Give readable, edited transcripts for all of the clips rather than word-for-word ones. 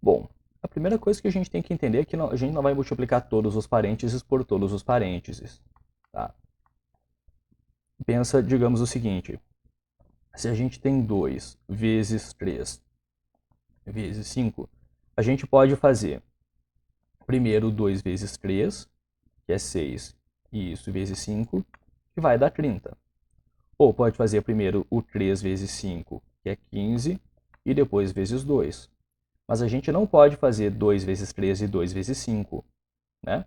Bom, a primeira coisa que a gente tem que entender é que a gente não vai multiplicar todos os parênteses por todos os parênteses. Tá? Pensa, digamos, o seguinte. Se a gente tem 2 vezes 3 vezes 5, a gente pode fazer primeiro 2 vezes 3, que é 6, e isso vezes 5, que vai dar 30. Ou pode fazer primeiro o 3 vezes 5, que é 15, e depois vezes 2. Mas a gente não pode fazer 2 vezes 3 e 2 vezes 5. Né?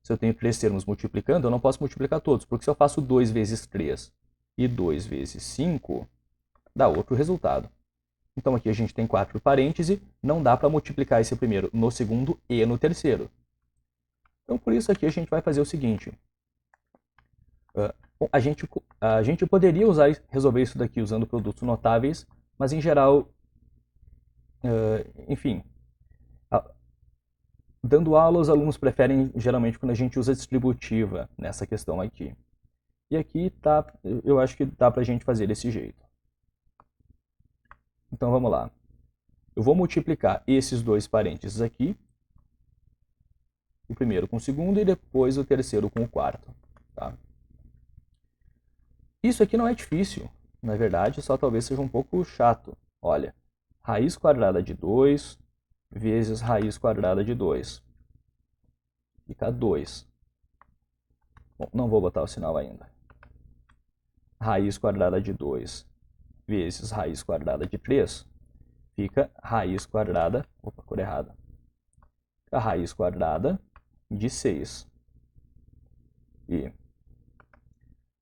Se eu tenho 3 termos multiplicando, eu não posso multiplicar todos, porque se eu faço 2 vezes 3 e 2 vezes 5, dá outro resultado. Então aqui a gente tem 4 parênteses, não dá para multiplicar esse primeiro no segundo e no terceiro. Então por isso aqui a gente vai fazer o seguinte. Bom, a gente poderia resolver isso daqui usando produtos notáveis, mas em geral, enfim, dando aula os alunos preferem geralmente quando a gente usa distributiva nessa questão aqui. E aqui tá, eu acho que dá para a gente fazer desse jeito. Então vamos lá. Eu vou multiplicar esses dois parênteses aqui, o primeiro com o segundo e depois o terceiro com o quarto. Tá? Isso aqui não é difícil, na verdade, só talvez seja um pouco chato. Olha, raiz quadrada de 2 vezes raiz quadrada de 2. Fica 2. Bom, não vou botar o sinal ainda. Raiz quadrada de 2 vezes raiz quadrada de 3. Fica raiz quadrada... Opa, cor errada. Fica raiz quadrada de 6. E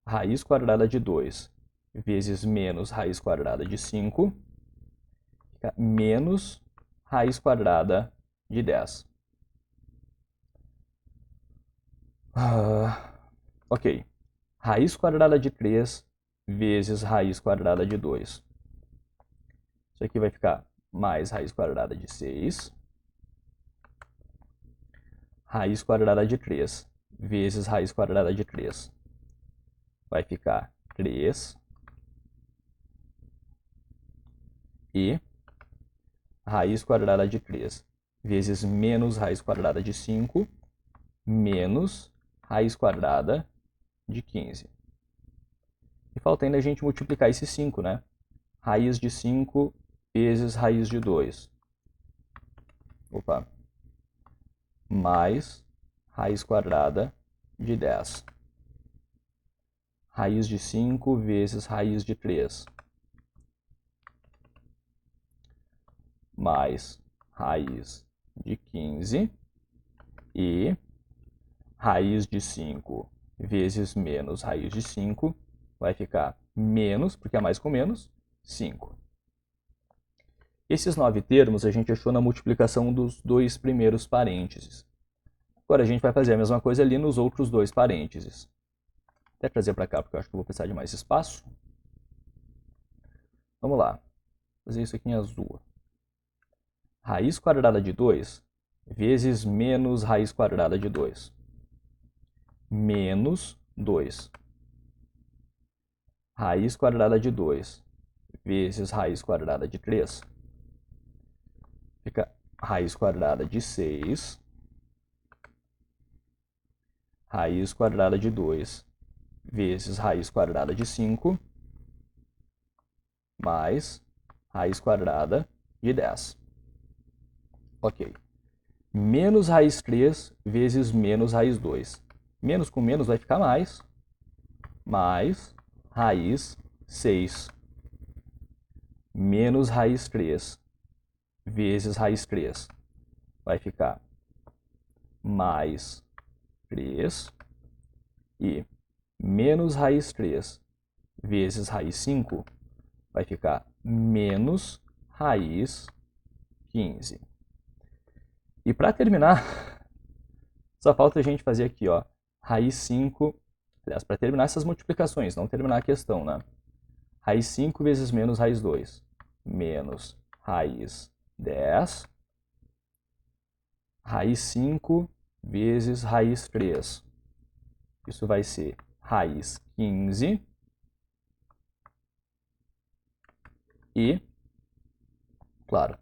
raiz quadrada de 2 vezes menos raiz quadrada de 5 fica menos raiz quadrada de 10. Ok. Raiz quadrada de 3 vezes raiz quadrada de 2. Isso aqui vai ficar mais raiz quadrada de 6. Raiz quadrada de 3 vezes raiz quadrada de 3. Vai ficar 3. E raiz quadrada de 3 vezes menos raiz quadrada de 5 menos raiz quadrada de 15. E falta ainda a gente multiplicar esse 5, né? Raiz de 5 vezes raiz de 2. Opa. Mais raiz quadrada de 10. Raiz de 5 vezes raiz de 3. Mais raiz de 15. E raiz de 5 vezes menos raiz de 5 vai ficar menos, porque é mais com menos, 5. Esses 9 termos a gente achou na multiplicação dos dois primeiros parênteses. Agora a gente vai fazer a mesma coisa ali nos outros dois parênteses. Até trazer para cá, porque eu acho que eu vou precisar de mais espaço. Vamos lá. Vou fazer isso aqui em azul. Raiz quadrada de 2 vezes menos raiz quadrada de 2. Menos 2. Raiz quadrada de 2 vezes raiz quadrada de 3. Fica raiz quadrada de 6. Raiz quadrada de 2 vezes raiz quadrada de 5. Mais raiz quadrada de 10. Ok. Menos raiz 3 vezes menos raiz 2. Menos com menos vai ficar mais. Mais raiz 6. Menos raiz 3 vezes raiz 3. Vai ficar mais 3. E menos raiz 3 vezes raiz 5 vai ficar menos raiz 15. E para terminar, só falta a gente fazer aqui, ó, raiz 5, aliás, para terminar essas multiplicações, não terminar a questão, né? Raiz 5 vezes menos raiz 2, menos raiz 10, raiz 5 vezes raiz 3. Isso vai ser raiz 15 e, claro,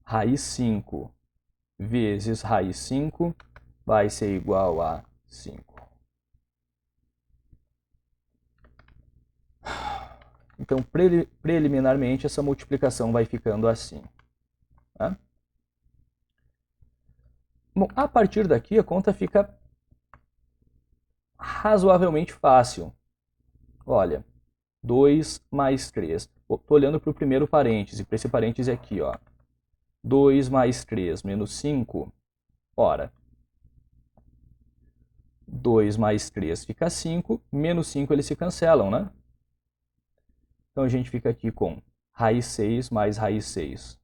raiz 5 vezes raiz 5 vai ser igual a 5. Então, preliminarmente, essa multiplicação vai ficando assim. Tá? Bom, a partir daqui, a conta fica razoavelmente fácil. Olha, 2 mais 3. Estou olhando para o primeiro parêntese, para esse parêntese aqui. Ó. 2 mais 3 menos 5. Ora, 2 mais 3 fica 5, menos 5 eles se cancelam, né? Então a gente fica aqui com raiz 6 mais raiz 6.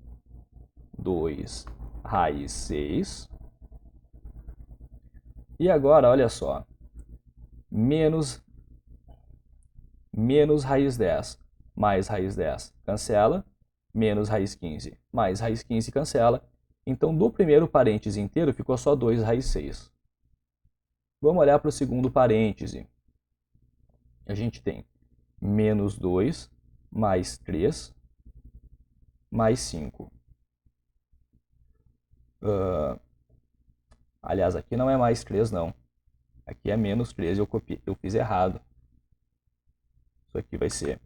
2 raiz 6. E agora, olha só, menos raiz 10 mais raiz 10 cancela, menos raiz 15 mais raiz 15 cancela. Então, do primeiro parêntese inteiro ficou só 2 raiz 6. Vamos olhar para o segundo parêntese. A gente tem menos 2 mais 3 mais 5. Aliás, aqui não é mais 3, não. Aqui é menos 3, eu fiz errado. Isso aqui vai ser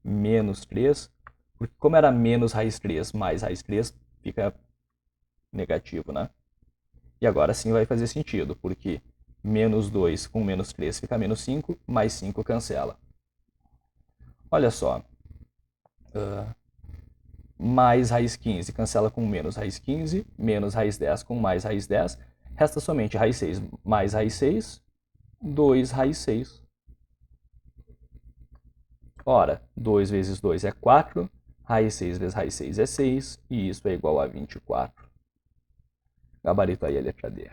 menos 3, porque como era menos raiz 3 mais raiz 3, fica negativo, né? E agora sim vai fazer sentido, porque menos 2 com menos 3 fica menos 5, mais 5 cancela. Olha só. Mais raiz 15 cancela com menos raiz 15, menos raiz 10 com mais raiz 10. Resta somente raiz 6 mais raiz 6, 2 raiz 6. Ora, 2 vezes 2 é 4, raiz 6 vezes raiz 6 é 6, e isso é igual a 24. Gabarito aí a letra D.